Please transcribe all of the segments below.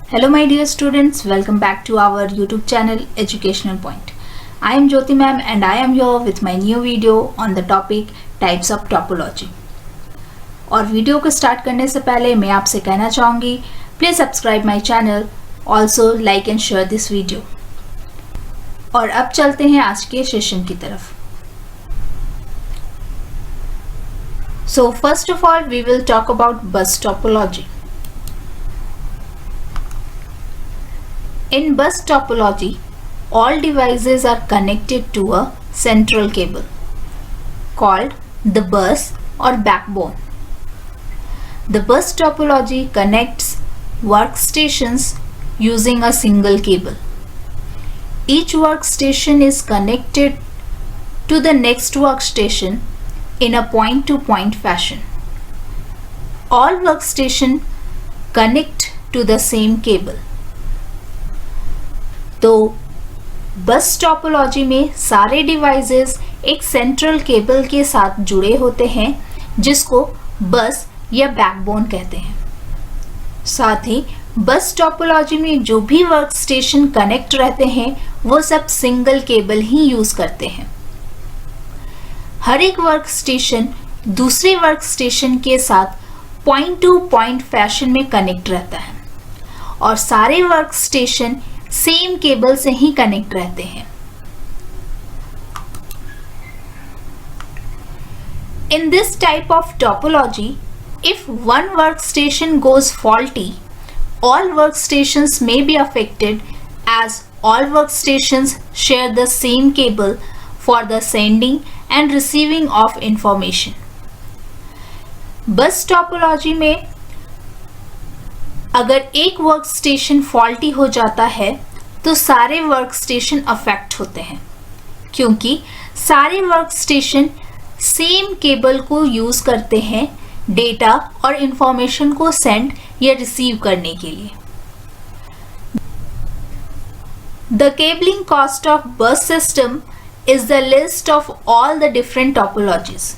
Hello my dear students, welcome back to our YouTube channel Educational Point. I am Jyoti ma'am and I am here with my new video on the topic Types of Topology. और video को start करने से पहले मैं आपसे कहना चाहूँगी please subscribe my channel, also like and share this video. और अब चलते हैं आज के सेशन की तरफ. So first of all we will talk about bus topology. In bus topology, all devices are connected to a central cable called the bus or backbone. The bus topology connects workstations using a single cable. Each workstation is connected to the next workstation in a point-to-point fashion. All workstations connect to the same cable. तो बस topology में सारे devices एक central cable के साथ जुड़े होते हैं जिसको बस या बैकबोन कहते हैं. साथ ही बस टोपोलॉजी में जो भी वर्क स्टेशन कनेक्ट रहते हैं वो सब सिंगल केबल ही यूज करते हैं. हर एक वर्क स्टेशन दूसरे वर्क स्टेशन के साथ पॉइंट टू पॉइंट फैशन में कनेक्ट रहता है और सारे वर्क स्टेशन सेम केबल से ही कनेक्ट रहते हैं. In this type of topology, if one workstation goes faulty, all workstations may be affected as all workstations share the same cable for the sending and receiving of information. बस topology में अगर एक work station faulty हो जाता है तो सारे work station affect होते हैं क्योंकि सारे वर्क स्टेशन सेम केबल को यूज करते हैं डेटा और इंफॉर्मेशन को सेंड या रिसीव करने के लिए. द केबलिंग कॉस्ट ऑफ बस system is the list of all the different topologies.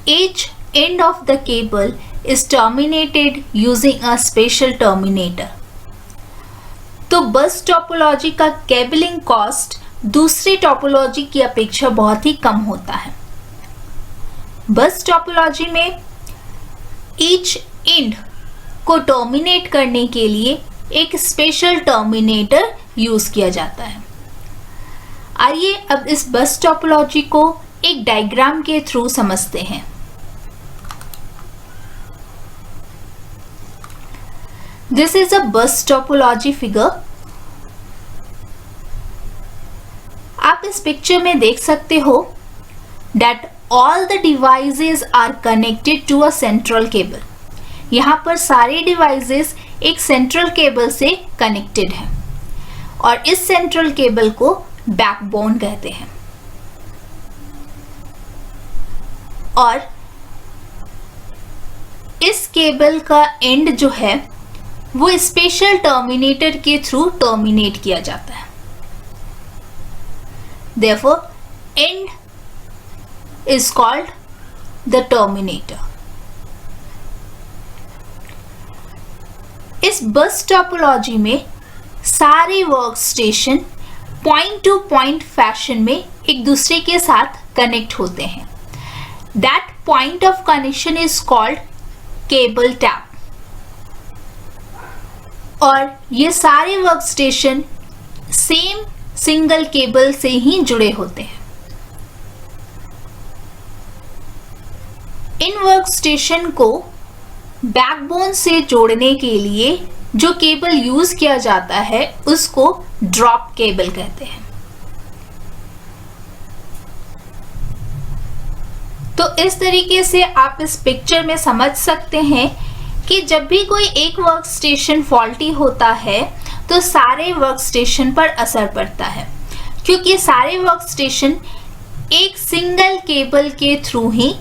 Each end of the cable is terminated using a special terminator. तो बस टोपोलॉजी का केबलिंग कॉस्ट दूसरी टोपोलॉजी की अपेक्षा बहुत ही कम होता है. बस टोपोलॉजी में ईच एंड को टर्मिनेट करने के लिए एक स्पेशल टर्मिनेटर यूज किया जाता है. आइए अब इस बस टोपोलॉजी को एक डायग्राम के थ्रू समझते हैं. This is a bus topology figure. आप इस पिक्चर में देख सकते हो that all the devices are connected to a central cable. यहाँ पर सारे devices एक central cable से connected हैं और इस central cable को backbone कहते हैं. और इस केबल का एंड जो है वो स्पेशल टर्मिनेटर के थ्रू टर्मिनेट किया जाता है. Therefore, end is called the terminator. इस बस टोपोलॉजी में सारे work station point two point fashion में एक दूसरे के साथ कनेक्ट होते हैं. That point of connection is called cable tap. और ये सारे work station same single cable से ही जुड़े होते हैं. इन वर्क स्टेशन को बैकबोन से जोड़ने के लिए जो केबल यूज किया जाता है उसको ड्रॉप केबल कहते हैं. तो इस तरीके से आप इस पिक्चर में समझ सकते हैं कि जब भी कोई एक वर्क स्टेशन फॉल्टी होता है तो सारे वर्क स्टेशन पर असर पड़ता है क्योंकि सारे वर्क स्टेशन एक सिंगल केबल के through he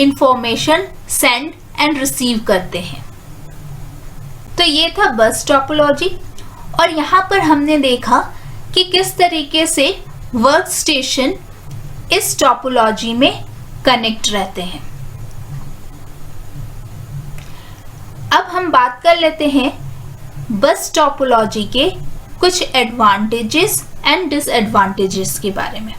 information send and receive करते हैं. तो ये था बस टोपोलॉजी और यहाँ पर हमने देखा कि किस तरीके से वर्क स्टेशन इस टोपोलॉजी में कनेक्ट रहते हैं. अब हम बात कर लेते हैं बस टोपोलॉजी के कुछ एडवांटेजेस एंड डिसएडवांटेजेस के बारे में।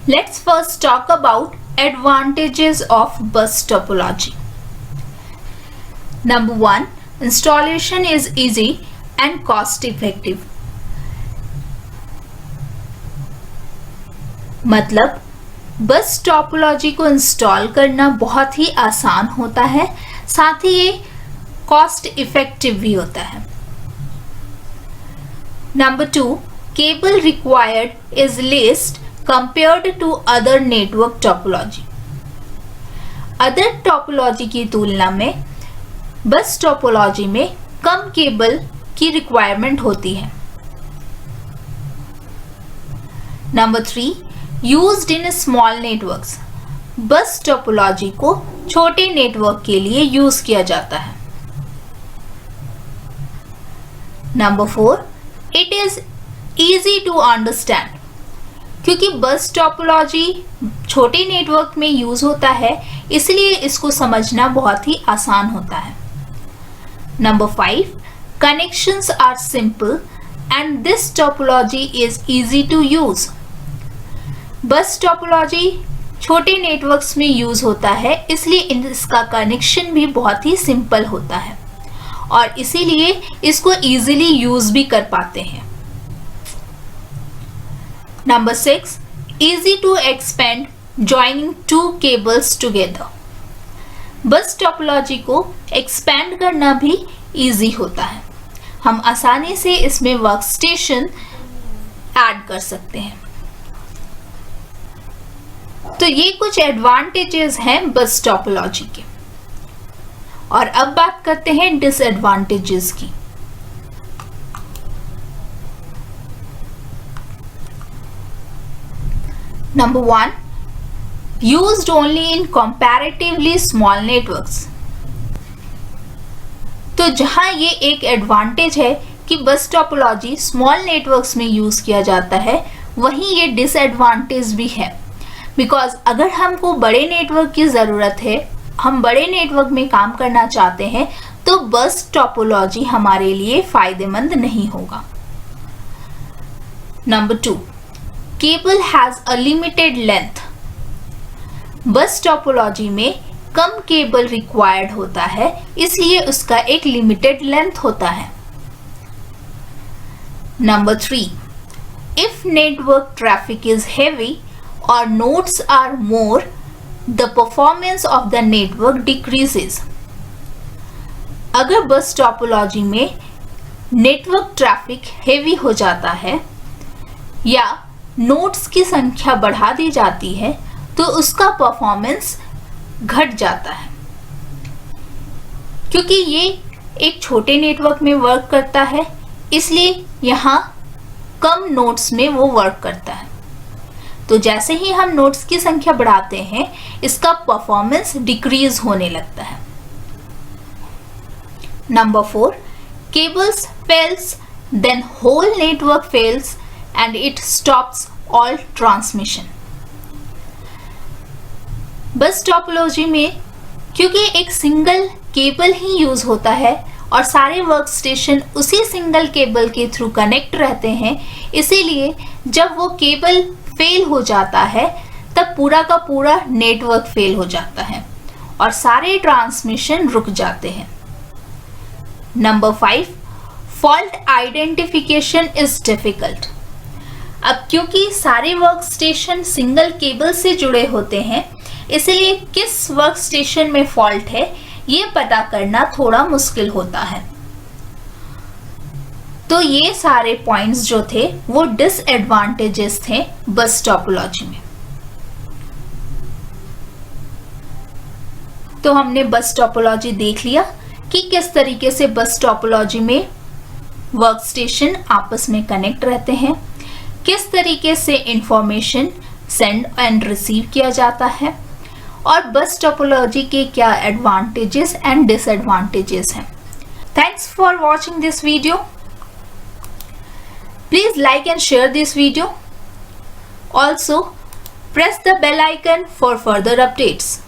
Let's first talk about advantages of bus topology. Number 1, installation is easy and cost effective. मतलब बस टोपोलॉजी को इंस्टॉल करना बहुत ही आसान होता है, साथ ही ये कॉस्ट इफेक्टिव भी होता है। Number 2, cable required is least compared to other network topology. Other topology की तुलना में बस टोपोलॉजी में कम केबल की रिक्वायरमेंट होती है। Number 3, used in small networks. Bus topology को छोटे नेटवर्क के लिए यूज किया जाता है। Number 4, it is easy to understand. क्योंकि बस टोपोलॉजी छोटे नेटवर्क में यूज होता है, इसलिए इसको समझना बहुत ही आसान होता है। Number 5, connections are simple and this topology is easy to use. बस टोपोलॉजी छोटे नेटवर्क्स में यूज होता है, इसलिए इसका कनेक्शन भी बहुत ही सिंपल होता है और इसीलिए इसको इजीली यूज भी कर पाते हैं। Number 6, easy to expand joining two cables together. बस टोपोलॉजी को एक्सपेंड करना भी इजी होता है। हम आसानी से इसमें वर्क स्टेशन ऐड कर सकते हैं। तो ये कुछ एडवांटेजेस हैं बस टोपोलॉजी के। और अब बात करते हैं डिसएडवांटेजेस की। Number 1, used only in comparatively small networks. तो जहां ये एक एडवांटेज है कि बस टोपोलॉजी स्मॉल नेटवर्क्स में यूज किया जाता है, वहीं ये डिसएडवांटेज भी है। बिकॉज अगर हमको बड़े नेटवर्क की ज़रूरत है, हम बड़े नेटवर्क में काम करना चाहते हैं, तो बस टोपोलॉजी हमारे लिए फायदेमंद नहीं होगा। Number 2, cable has a limited length. बस टोपोलॉजी में कम केबल रिक्वायर्ड होता है, इसलिए उसका एक लिमिटेड लेंथ होता है। Number 3, if network traffic is heavy और nodes are more, the performance of the network decreases. अगर बस टोपोलॉजी में नेटवर्क ट्रैफिक हेवी हो जाता है या नोड्स की संख्या बढ़ा दी जाती है, तो उसका परफॉर्मेंस घट जाता है। क्योंकि ये एक छोटे नेटवर्क में वर्क करता है, इसलिए यहाँ कम नोड्स में वो वर्क करता है। तो जैसे ही हम नोड्स की संख्या बढ़ाते हैं, इसका परफॉर्मेंस डिक्रीज होने लगता है। Number 4, cables fails, then whole network fails and it stops all transmission. बस टोपोलॉजी में क्योंकि एक सिंगल केबल ही यूज होता है और सारे वर्क स्टेशन उसी सिंगल केबल के थ्रू कनेक्ट रहते हैं, इसीलिए जब वो केबल फेल हो जाता है, तब पूरा का पूरा नेटवर्क फेल हो जाता है और सारे ट्रांसमिशन रुक जाते हैं। Number 5, fault identification is difficult. अब क्योंकि सारे वर्क स्टेशन सिंगल केबल से जुड़े होते हैं, इसलिए किस वर्क स्टेशन में फॉल्ट है ये पता करना थोड़ा मुश्किल होता है। तो ये सारे पॉइंट्स जो थे वो डिसएडवांटेजेस थे बस टोपोलॉजी में। तो हमने बस टोपोलॉजी देख लिया कि किस तरीके से बस टोपोलॉजी में वर्क स्टेशन आपस में कनेक्ट रहते हैं, किस तरीके से इंफॉर्मेशन सेंड एंड रिसीव किया जाता है, और बस टोपोलॉजी के क्या एडवांटेजेस एंड डिसएडवांटेजेस हैं। Thanks for watching this video. Please like and share this video. Also, press the bell icon for further updates.